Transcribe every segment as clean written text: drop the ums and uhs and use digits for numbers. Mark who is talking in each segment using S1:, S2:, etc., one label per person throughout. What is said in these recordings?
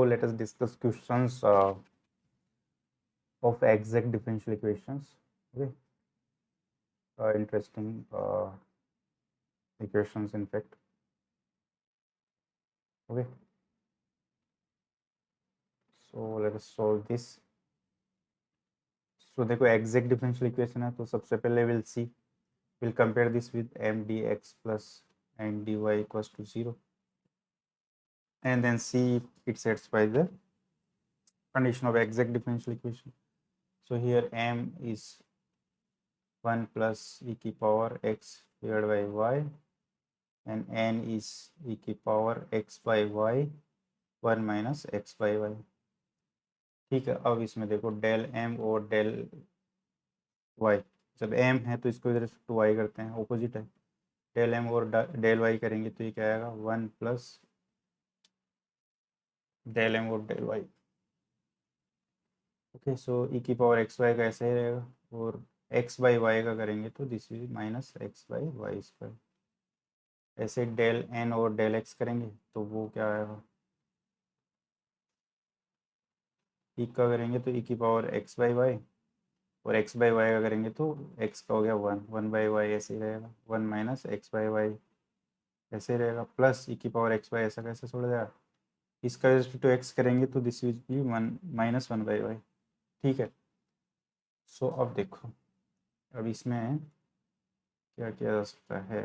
S1: So let us discuss questions of exact differential equations. Okay, interesting equations in fact. Okay, so let us solve this. So देखो exact differential equation है तो सबसे पहले we'll compare this with m dx plus n dy equals to 0 and then see if it satisfies the condition of exact differential equation. So here m is 1 plus e की power x divided by y and n is e की power x by y 1 minus x by y. ठीक है, अब इसमें देखो del M और del y. जब M है तो इसको इधर टू वाई करते हैं, ऑपोजिट है. डेल एम और डेल वाई करेंगे तो ये क्या आएगा 1 प्लस डेल एम और डेल वाई. ओके, सो ई की पावर एक्स वाई का ऐसा ही रहेगा और एक्स बाई वाई का करेंगे तो this is minus x by y square. ऐसे डेल एन और डेल एक्स करेंगे तो वो क्या आएगा, ई का करेंगे तो ई की पावर एक्स बाई वाई और एक्स बाई वाई का करेंगे तो एक्स का हो गया 1 1 बाई वाई ऐसे ही रहेगा 1 माइनस एक्स बाई वाई ऐसे ही रहेगा प्लस ई की पावर एक्स बाई ऐसा कैसे छोड़ जाएगा. इसका रिस्पेक्ट टू एक्स करेंगे तो this will be 1 minus 1 by y. ठीक है, सो अब देखो अब इसमें क्या किया जा सकता है.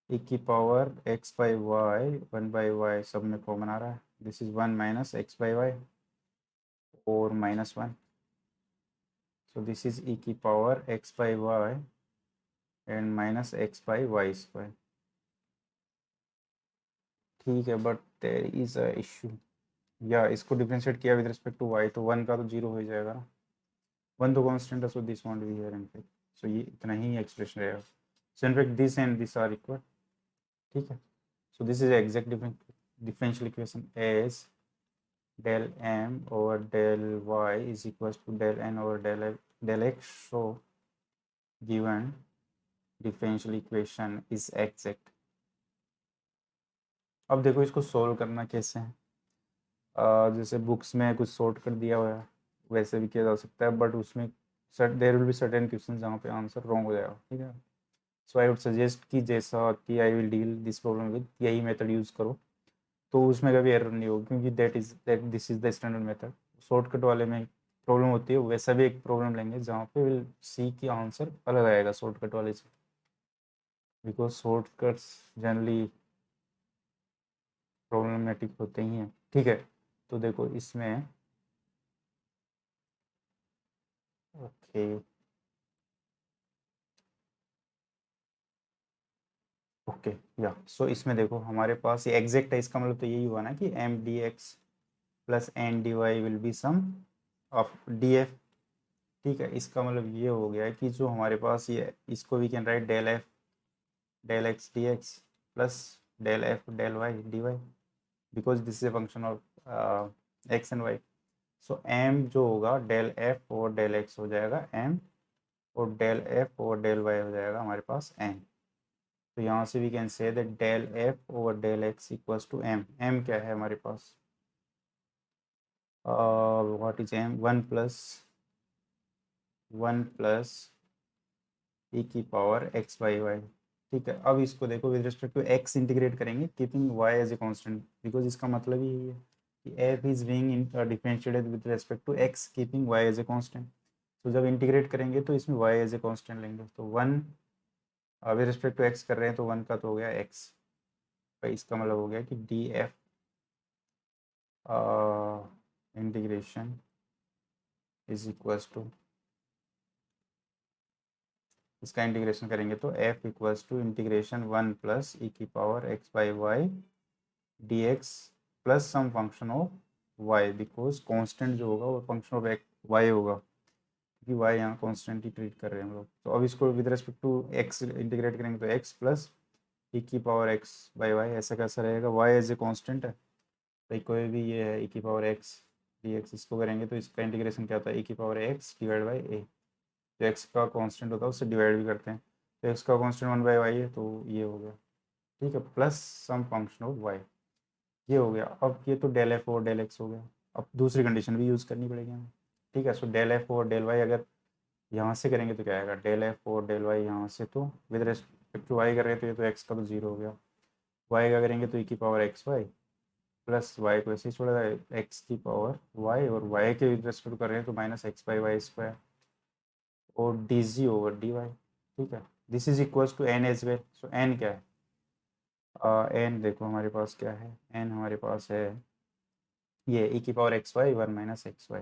S1: ई की power x by y 1 by y सब में कॉमन आ रहा है. This is 1 minus x by y और minus 1. So this is e की power x by y and minus x by y square. ठीक है, but there is a issue. या इसको डिफरेंशिएट किया विद रिस्पेक्ट टू वाई तो 1 का तो 0 हो जाएगा ना. 1 तो कांस्टेंट है, so this won't be here in fact. So ये इतना ही एक्सप्रेशन रहेगा. So in fact this and this are equal. ठीक है, so this is exact differential equation as del m over del y is equals to del n over del x. So given differential equation is exact. अब देखो इसको solve करना कैसे है. जैसे books में कुछ सॉर्ट कर दिया हुआ है वैसे भी किया जा सकता है, बट उसमें there will be certain question जहाँ पे आंसर रॉन्ग हो जाएगा. ठीक है, सो आई वुड सजेस्ट कि जैसा कि I will deal this problem with यही मेथड यूज़ करो तो उसमें कभी एरर नहीं होगी क्योंकि this is the standard method. Shortcut वाले में प्रॉब्लम होती है, वैसा भी एक प्रॉब्लम लेंगे जहाँ पे विल सी की आंसर अलग आएगा शॉर्टकट वाले से, बिकॉज शॉर्टकट्स जनरली प्रॉब्लमेटिक होते ही हैं. ठीक है, तो देखो इसमें ओके ओके या सो इसमें देखो हमारे पास ये एग्जैक्ट है, इसका मतलब तो यही हुआ ना कि M D x plus N D y will be sum of D F. ठीक है, इसका मतलब ये हो गया कि जो हमारे पास ये इसको we can write del f del x d x plus del f del y d y because this is a function of x and y. So M जो होगा डेल एफ और डेल एक्स हो जाएगा M और del f और del y हो जाएगा हमारे पास एन. तो यहाँ से we can say that del f over del x equals to M. M क्या है हमारे पास, what is M, 1 plus e की पावर एक्स बाई वाई. ठीक है, अब इसको देखो with respect to x integrate करेंगे keeping y as a constant because इसका मतलब ही यही है कि f is being differentiated with respect to x keeping y as a constant. तो जब इंटीग्रेट करेंगे तो इसमें वाई एज ए कांस्टेंट लेंगे तो 1 विद रिस्पेक्ट टू एक्स कर रहे हैं तो 1 का तो हो गया एक्स. भाई इसका मतलब हो गया कि d f integration is equals to, इसका इंटीग्रेशन करेंगे तो f equals to integration 1 plus e की power x by y d x plus some function of y because constant जो होगा वो फंक्शन ऑफ y होगा क्योंकि y यहाँ कांस्टेंट ही ट्रीट कर रहे हैं हम लोग. तो अब इसको with respect to x integrate करेंगे तो x प्लस ई की पावर x बाई वाई ऐसा कैसा रहेगा, y एज ए कांस्टेंट है भाई कोई भी ये है ई की पावर x डी एक्स, इसको करेंगे तो इसका इंटीग्रेशन क्या होता है ई की पावर x डिवाइड बाई ए. तो एक्स का कांस्टेंट होता है उससे डिवाइड भी करते हैं तो एक्स का कांस्टेंट 1 बाई वाई है तो ये हो गया. ठीक है, plus some function of y ये हो गया। अब ये तो डेल एफ और डेल एक्स हो गया। अब दूसरी कंडीशन भी यूज़ करनी पड़ेगी हमें, ठीक है। सो डेल एफ और डेल वाई अगर यहाँ से करेंगे तो क्या आएगा, डेल एफ और डेल वाई यहाँ से तो विद रेस्पेक्ट टू वाई कर रहे हैं तो ये तो एक्स का तो जीरो हो गया। वाई का करेंगे तो ई की power x y plus y को ऐसे ही छोड़ा जाए एक्स की पावर वाई, और वाई के विद रेस्पेक्ट कर रहे हैं तो minus x by y square और d g over d y, ठीक है। This is equals to N as well. So N क्या है, एन देखो हमारे पास क्या है, एन हमारे पास है ये ई की power x y one minus x y.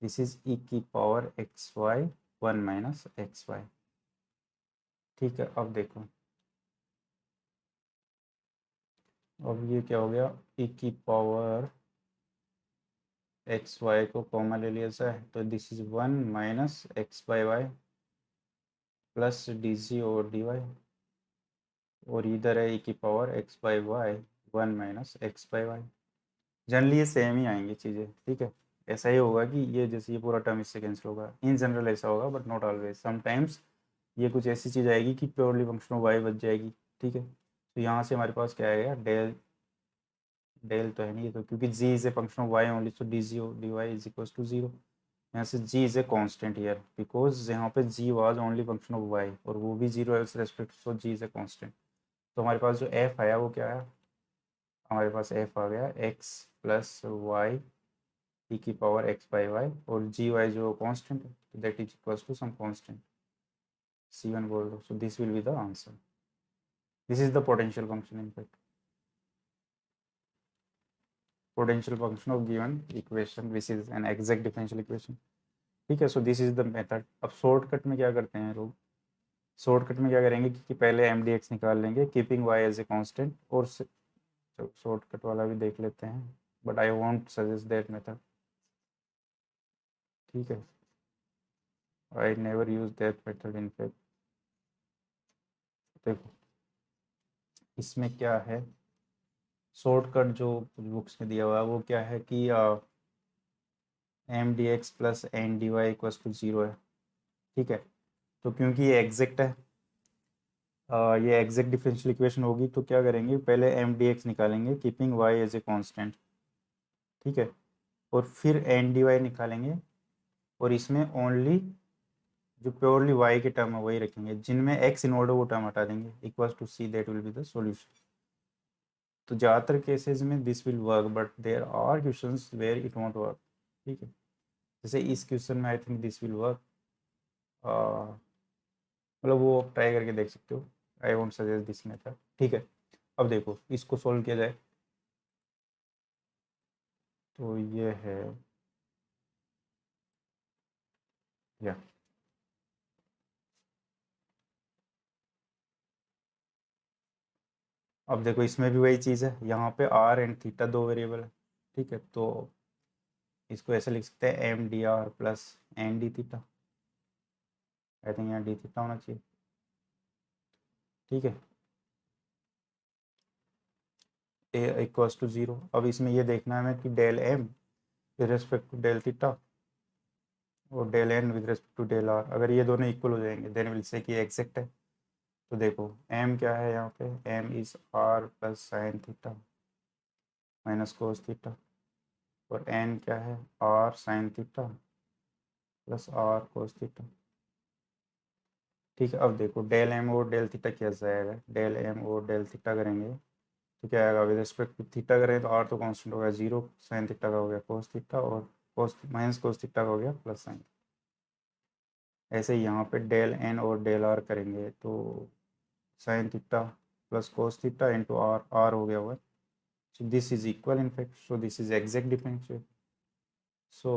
S1: This is e की power x y one minus x y, ठीक है। अब देखो अब ये क्या हो गया, ई की पावर एक्स वाई को कॉमन ले लिया जाए तो this is one minus x by y plus d c over d y, और इधर है ई की power x by y one minus x by y. Generally ये सेम ही आएंगी चीज़ें, ठीक है। ऐसा ही होगा कि ये जैसे ये पूरा टर्म इससे कैंसिल होगा, इन जनरल ऐसा होगा बट नॉट ऑलवेज। समटाइम्स ये कुछ ऐसी चीज़ आएगी कि प्योरली फंक्शन ऑफ वाई बच जाएगी, ठीक है। तो यहाँ से हमारे पास क्या आएगा, डेल डेल तो है नहीं ये तो, क्योंकि g is a function of y only, so d g d y is equal to zero. यहाँ से g is a constant here because यहाँ पे g was only function of y और वो भी जीरो है with respect, so g is a constant. तो हमारे पास जो एफ आया वो क्या आया, हमारे पास एफ आ गया एक्स प्लस वाई ई की पावर एक्स बाई वाई, और जी वाई जो कॉन्स्टेंट है that is equal to some constant c one बोल दो। So this will be the answer, this is the potential function in fact, potential function of given equation which is an exact differential equation, ठीक है। So this is the method. अब shortcut में क्या करते हैं लोग, शॉर्टकट में क्या करेंगे कि पहले एम डी एक्स निकाल लेंगे keeping y as a constant, और शॉर्टकट वाला भी देख लेते हैं but I won't suggest that method, ठीक है। I never use that method in fact. देखो इसमें क्या है, शॉर्टकट जो बुक्स में दिया हुआ है वो क्या है कि M D x plus N D y equals to zero है, ठीक है। तो क्योंकि ये एग्जैक्ट है, ये एग्जैक्ट डिफरेंशियल इक्वेशन होगी तो क्या करेंगे, पहले एम डी एक्स निकालेंगे keeping y as a constant, ठीक है। और फिर एन डी वाई निकालेंगे, और इसमें ओनली जो प्योरली वाई के टर्म है वही रखेंगे, जिनमें एक्स इन्वॉल्व है वो टर्म हटा देंगे, equals to c that will be the solution. तो ज़्यादातर केसेस में this will work but there are questions where it won't work, ठीक है। जैसे इस क्वेश्चन में I think this will work, मतलब वो ट्राई करके देख सकते हो। I won't suggest this method, ठीक है। अब देखो इसको सॉल्व किया जाए तो ये है या अब देखो इसमें भी वही चीज़ है, यहाँ पे आर एंड थीटा दो वेरिएबल है, ठीक है। तो इसको ऐसे लिख सकते हैं M d r plus N d theta, I think यहाँ डी थीटा होना चाहिए, ठीक है। A equals to zero. अब इसमें ये देखना है हमें कि del M with respect to del theta और del N with respect to del r, अगर ये दोनों इक्वल हो जाएंगे देन विल से कि एग्जैक्ट है। तो देखो एम क्या है यहाँ पे, m is r plus sine theta minus cos theta, और एन क्या है, r sine theta plus r cos theta, ठीक है। अब देखो डेल एम और डेल थीटा क्या जाएगा, डेल एम और डेल थीटा करेंगे तो क्या आएगा, विद रिस्पेक्ट टू थीटा करें तो आर तो कांस्टेंट हो गया जीरो, साइन थीटा का हो गया कोस थीटा, और कोस माइनस कोस थीटा का हो गया प्लस साइन। ऐसे ही यहाँ पे डेल एन और डेल आर करेंगे तो sine theta plus cos theta into r, r हो गया हुआ, so this is equal in fact, so this is exact differential, so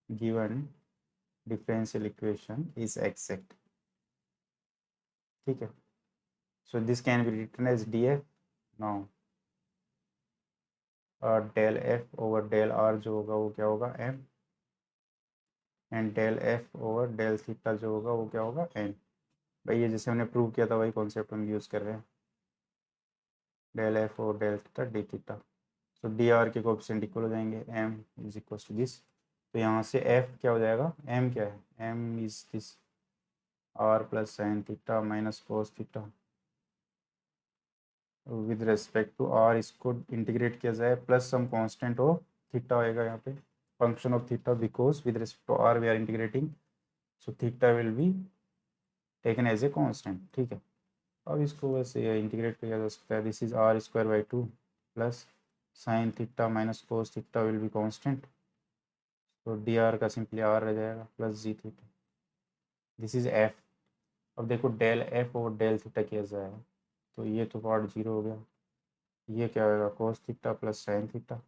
S1: given differential equation is exact, ठीक है। so this can be written as df now, del f over del r जो होगा वो क्या होगा m, and del f over del theta जो होगा वो क्या होगा n। भाई ये जैसे हमने प्रूव किया था वही कॉन्सेप्ट हम यूज़ कर रहे हैं, del f over del theta d theta, तो डी आर के कोएफिशिएंट इक्वल हो जाएंगे, m is equal to this. तो यहाँ से f क्या हो जाएगा, m क्या है, m is this r plus sine theta minus cos theta with respect to r इसको इंटीग्रेट किया जाए plus some constant of theta आएगा यहाँ पे, function of theta, because with respect to r we are integrating, so theta will be taken as a constant. ठीक है, अब इसको वैसे इंटीग्रेट किया जा सकता है, this is r square by two plus sine theta minus cos theta will be constant, तो डी आर का सिंपली आर रह जाएगा plus g theta, this is f. अब देखो डेल एफ और डेल थीटा किया जाएगा, तो ये तो पार्ट जीरो हो गया, ये क्या होगा cos theta plus sine theta,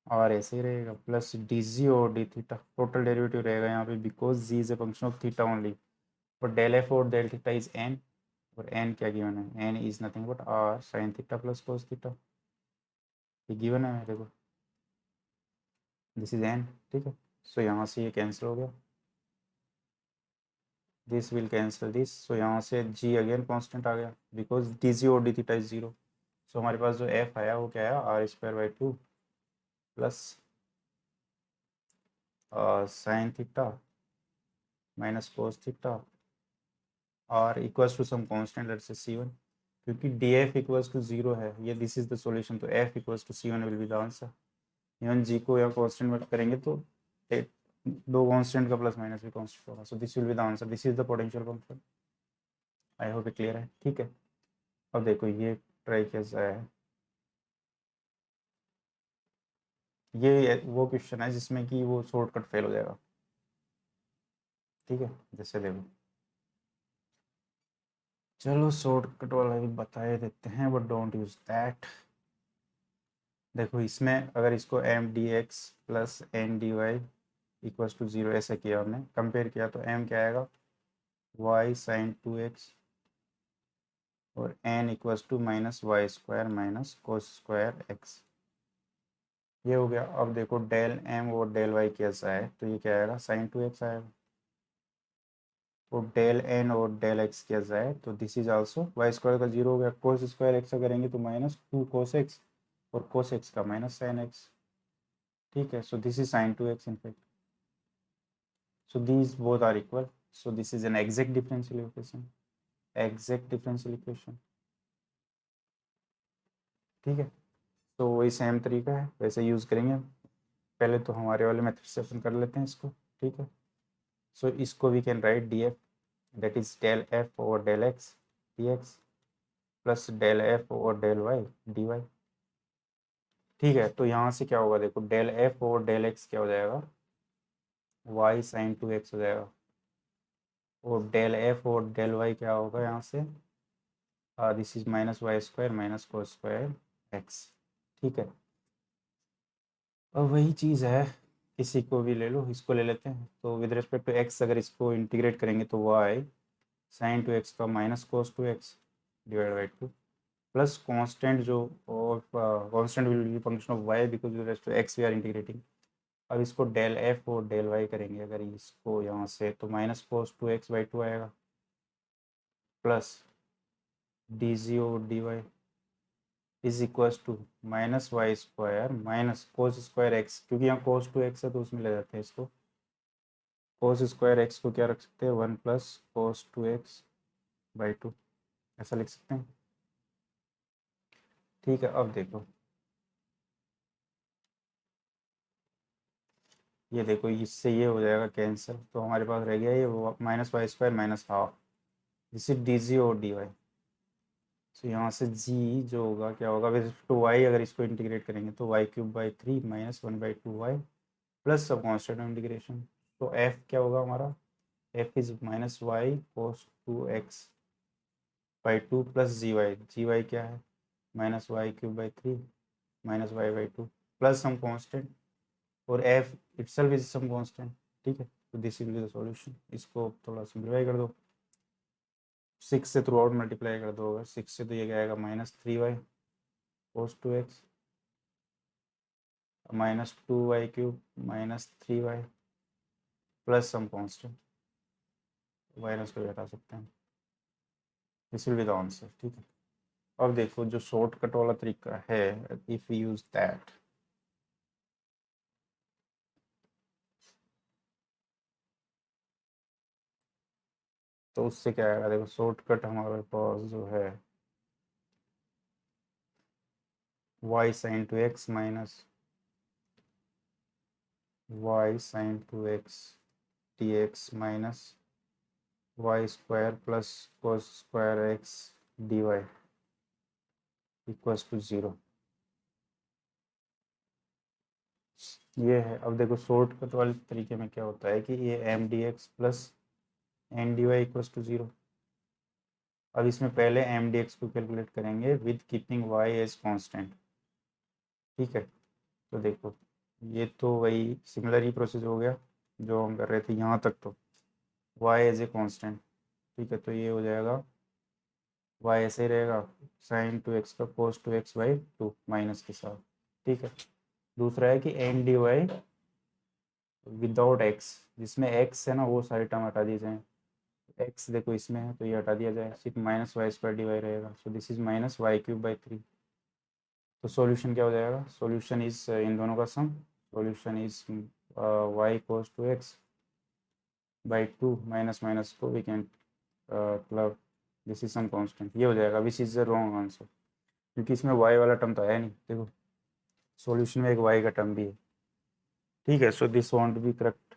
S1: और ऐसे ही रहेगा प्लस डी जी और डी थीटा, टोटल डेरिवेटिव रहेगा यहाँ पे because g is a function of theta only, और डेल एफ और डेल थीटा इज एन, और एन क्या गिवन है, n is nothing but r sine theta plus cos theta, ये गिवन है मेरे को, दिस इज एन। ठीक है, सो यहाँ से ये कैंसिल हो गया, दिस विल कैंसिल दिस, सो यहाँ से जी अगेन कांस्टेंट आ गया बिकॉज डी जी और d theta is zero, so हमारे पास जो एफ आया वो क्या आया, r square by two plus sine theta minus cos theta और equals to some constant let's say c one, क्योंकि d f equals to zero है, ये दिस इज द सॉल्यूशन, तो f equals to c one will be the answer. Even g को या constant में करेंगे तो दो कांस्टेंट का प्लस माइनस भी कांस्टेंट होगा, सो this will be the answer, this is the potential function. I hope it clear है। ठीक है, अब देखो ये ट्राई कैसा है, ये वो क्वेश्चन है जिसमें कि वो शॉर्टकट फेल हो जाएगा। ठीक है, जैसे देखो, चलो शॉर्टकट वाला भी बताए देते हैं बट डोंट यूज दैट। देखो इसमें अगर इसको m D x plus N D y equals to zero ऐसे किया, हमने कंपेयर किया, तो एम क्या आएगा वाई साइन टू एक्स और n equals to minus y square minus cos square x, ये हो गया। अब देखो डेल एम और डेल वाई कैसा है, तो ये क्या आएगा साइन टू एक्स आएगा, तो डेल एन और डेल एक्स किया जाए तो this is also y square का जीरो हो गया, कोस स्क्वायर एक्स का करेंगे तो माइनस टू कोस एक्स और कोस एक्स का माइनस साइन एक्स। ठीक है, so this is sine two x in fact, so these both are equal, so this is an exact differential equation, exact differential equation. ठीक है, तो वही same तरीका है, वैसे यूज़ करेंगे। पहले तो हमारे वाले मेथड से अपन कर लेते हैं इसको। ठीक है, सो इसको we can write d f, that is del f over del x d x plus del f over del y d y. ठीक है, तो यहाँ से क्या होगा, देखो del f over del x क्या हो जाएगा, वाई साइन टू एक्स हो जाएगा, और डेल एफ और डेल वाई क्या होगा यहाँ से, this is minus y square minus cos square x. ठीक है, अब वही चीज़ है, किसी को भी ले लो, इसको ले लेते हैं, तो विद रिस्पेक्ट टू एक्स अगर इसको इंटीग्रेट करेंगे तो वाई साइन टू एक्स का minus cos two x divide by two plus constant जो, और constant will be function of y because with respect to x we are integrating. अब इसको del f और डेल वाई करेंगे अगर इसको यहाँ से, तो minus cos two x by two आएगा प्लस डी जी और d y is equals to minus y square minus cos square x, क्योंकि यहाँ कोस टू एक्स है तो उसमें ले जाते हैं इसको, कोस स्क्वायर एक्स को क्या रख सकते हैं, one plus cos two x by two, ऐसा लिख सकते हैं। ठीक है, अब देखो ये देखो, इससे ये हो जाएगा कैंसिल, तो हमारे पास रह गया ये minus y square minus half, जिससे डी जी और डी वाई, तो यहाँ से जी जो होगा क्या होगा विद टू वाई, अगर इसको इंटीग्रेट करेंगे तो y cube by three minus one by two y plus सब कॉन्स्टेंट इंटीग्रेशन, तो एफ क्या होगा हमारा, f is minus y cos two x by two plus g y क्या है minus y cube by three minus y by two plus some constant, और f itself is some constant. ठीक है, तो this will be the solution, इसको थोड़ा simplify कर दो, सिक्स से थ्रू आउट मल्टीप्लाई कर दो, अगर सिक्स से तो ये क्या आएगा minus three y cos two x minus two y cube minus three y plus some constant, minus को हटा सकते हैं, this will be the answer. ठीक है, अब देखो जो शॉर्टकट वाला तरीका है, इफ यू यूज दैट, तो उससे क्या आएगा, देखो शॉर्टकट हमारे पास जो है y sin 2x minus y sin 2x dx minus y square plus cos square x dy equals to 0। ये है। अब देखो शॉर्टकट वाले तरीके में क्या होता है कि ये m D x plus N D y equals to 0। अब इसमें पहले एम डी एक्स को कैलकुलेट करेंगे with keeping y as constant. ठीक है, तो देखो ये तो वही सिमिलर ही प्रोसेस हो गया जो हम कर रहे थे यहाँ तक। तो वाई एज ए कांस्टेंट, ठीक है, तो ये हो जाएगा वाई ऐसे ही रहेगा साइन 2x का कोस 2x बाई 2 माइनस के साथ। ठीक है, दूसरा है कि n D y without x, जिसमें एक्स है ना वो सारी टर्म हटा दी जाए। एक्स देखो इसमें है तो ये हटा दिया जाए, सिर्फ minus y square d y रहेगा। So this is minus y cube by 3। तो सॉल्यूशन क्या हो जाएगा? सॉल्यूशन इज इन दोनों का sum. Solution is y cos 2x by 2 minus minus को वी कैन मतलब दिस इज सम कांस्टेंट। ये हो जाएगा which is the wrong answer, क्योंकि इसमें वाई वाला टर्म तो है नहीं। देखो सॉल्यूशन में एक वाई का टर्म भी है। ठीक है, so this won't be correct.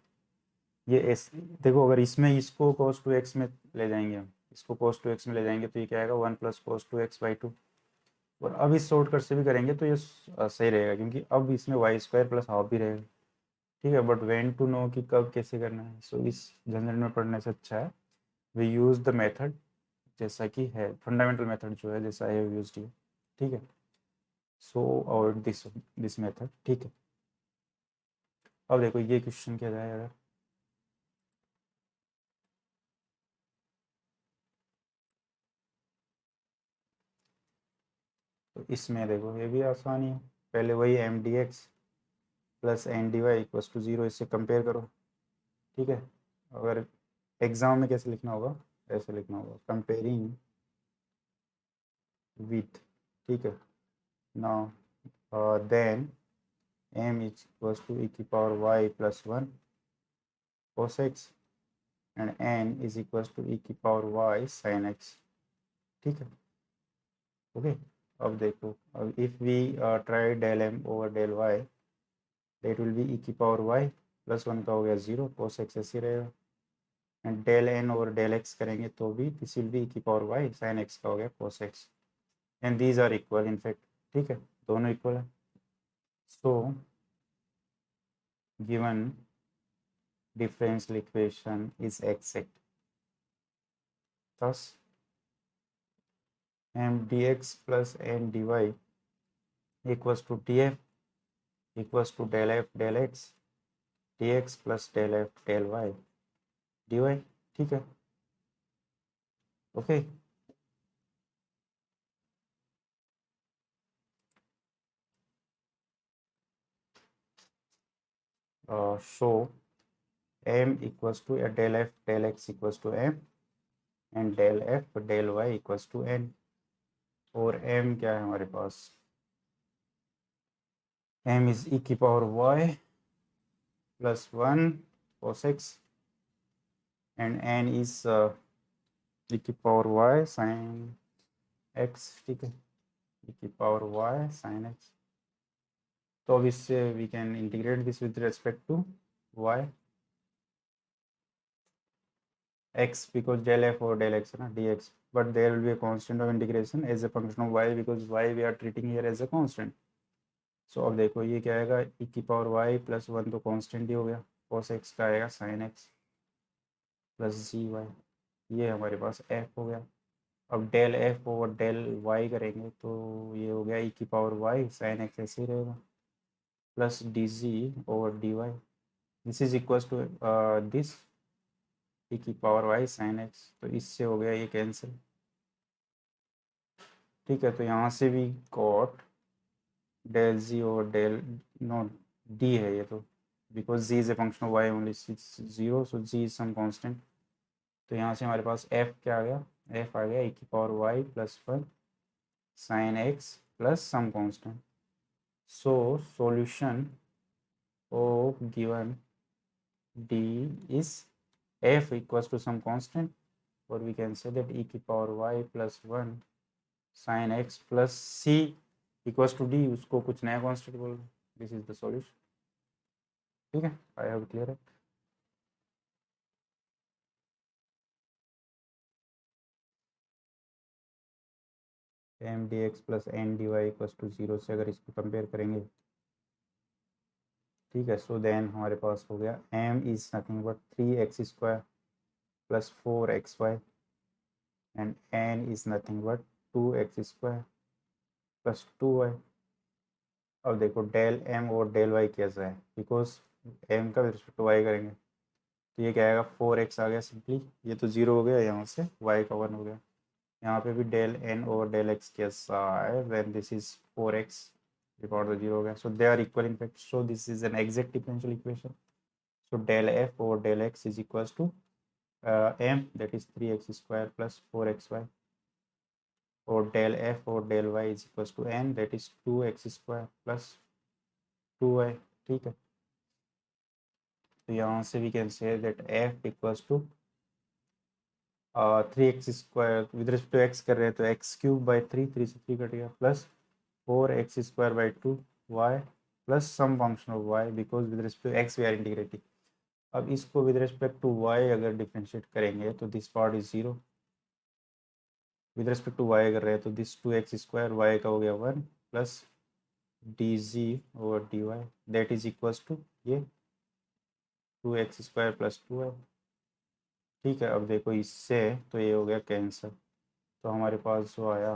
S1: ये एस देखो, अगर इसमें इसको cos 2x में ले जाएंगे हम, इसको cos 2x में ले जाएंगे तो ये क्या आएगा 1 प्लस cos 2x बाई 2। और अब इस शॉर्टकट से भी करेंगे तो ये सही रहेगा, क्योंकि अब इसमें वाई स्क्वायर प्लस हाफ भी रहेगा। ठीक है, बट वेन टू नो कि कब कैसे करना है। सो इस झंझट में पढ़ने से अच्छा है वी यूज़ द मेथड जैसा कि है, फंडामेंटल मेथड जो है जैसा है यूज है। ठीक है, सो और दिस मेथड। ठीक है, अब देखो ये क्वेश्चन क्या जाए अगर तो इसमें देखो ये भी आसानी है। पहले वही m D x plus N D y equals to 0, इससे कंपेयर करो। ठीक है, अगर एग्जाम में कैसे लिखना होगा, ऐसे लिखना होगा कंपेयरिंग विथ। ठीक है, now then m is equals to e की power y plus 1 cos x and n is equals to e की पावर वाई साइन एक्स। ठीक है, ओके। अब देखो, अब if we try del m over del y, it will be e की power y plus 1 का हो गया 0, cos x ऐसे रहेगा। And del n over del x करेंगे तो भी दिस विल बी ई की पावर वाई साइन एक्स का हो गया cos x। And these are equal in fact. ठीक है, दोनों इक्वल है। So given differential equation is exact, thus m dx plus n dy equals to df equals to del f del x dx plus del f del y dy। ठीक है, okay. So m equals to del f del x equals to m and del f del y equals to n। और m क्या है हमारे पास? m is e की power y plus 1 cos x and n is e की power y sin x। ठीक है, e की power y sin x। तो अब इससे we can integrate this with respect to y x because del f or del x है ना dx, but there will be a constant of integration as a function of y because y we are treating here as a constant। so अब देखो ये क्या आएगा e की power y प्लस 1 तो कांस्टेंट ही हो गया, cos x का आएगा sin x plus g y. ये हमारे पास f हो गया। अब del f over del y करेंगे तो ये हो गया e की पावर y sin x ऐसे ही रहेगा plus d g over d y. This is equal to this e की पावर y sin x, तो इससे हो गया ये कैंसिल। ठीक है, तो यहाँ से भी got del g over del no d है ये तो, because g is a function of y only 0, so g is some constant. तो यहाँ से हमारे पास f क्या आ गया? f आ गया e की पावर y प्लस 1 sine x plus some constant. So solution of given d is f equals to some constant, or we can say that e की power y plus 1 sin x plus c equals to d, उसको कुछ नया constant बोल रहे, this is the solution. ठीक है, I hope clear है। M D x plus N D y equals to 0 से अगर इसको कंपेयर करेंगे, ठीक है, सो देन हमारे पास हो गया m is nothing but 3x² plus 4xy and n is nothing but 2x² plus 2y। अब देखो डेल एम और डेल वाई कैसा है, बिकॉज एम का रिस्पेक्ट टू वाई करेंगे तो ये क्या आएगा, 4x आ गया सिंपली, ये तो 0 हो गया, यहाँ से y का 1 हो गया। यहाँ पे भी डेल एन और डेल एक्स कैसा है, when this is 4x record the 0 हो गया, so they are equal in fact, so this is an exact differential equation. सो डेल एफ और del x is equals to m that is 3x² plus 4xy और del f और del y is equals to n that is 2x² plus 2y। ठीक है, तो यहाँ से we can say that f equals to 3x² with respect to x कर रहे हैं तो x³ बाई 3, 3 से 3 कट गया, plus 4x² by 2 y plus some function of y because with respect to x we are integrating. अब इसको with respect to y अगर differentiate करेंगे तो this part is 0, with respect to y कर रहे हैं तो दिस 2x² y का हो गया 1 plus dz over dy that is equals to ये 2x² प्लस 2y। ठीक है, अब देखो इससे तो ये हो गया कैंसर, तो हमारे पास जो आया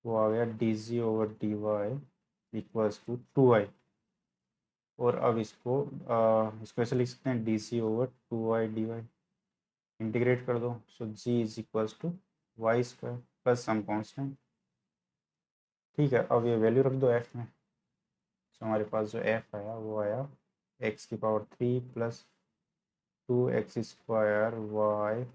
S1: वो आ गया dz over dy equals to 2y। और अब इसको ऐसे लिख सकते हैं dc over 2y dy, integrate कर दो, so g is equals to y² plus some constant. ठीक है, अब ये वैल्यू रख दो f में, सो हमारे पास जो f आया वो आया x की power 3 plus 2x² y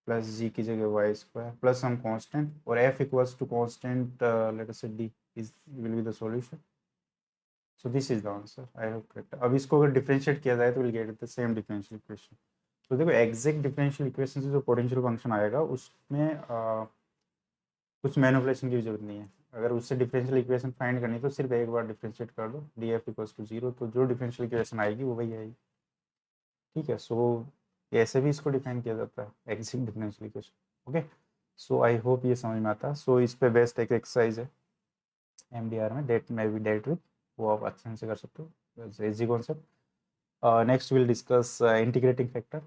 S1: plus g की जगह y² प्लस सम कांस्टेंट और f equals to constant let us say d is will be the solution. So this is the answer, I hope correct. अब इसको अगर differentiate किया जाए तो will get the same differential equation. तो देखो exact differential equation से जो पोटेंशियल फंक्शन आएगा उसमें कुछ मैनिपुलेशन की भी जरूरत नहीं है। अगर उससे डिफरेंशियल इक्वेशन फाइंड करनी है तो सिर्फ एक बार डिफरेंशिएट कर दो, डी एफ इक्वल्स टू 0, तो जो डिफरेंशियल इक्वेशन आएगी वो वही आएगी। ठीक है, सो ऐसे भी इसको डिफाइन किया जाता है exact differential equation. Okay, so I hope ये समझ में आता है। सो इस पे बेस्ट एक एक्सरसाइज है MDR में, डेट में भी डेट विथ, वो आप अच्छे से कर सकते हो, easy concept. Next will discuss integrating factor.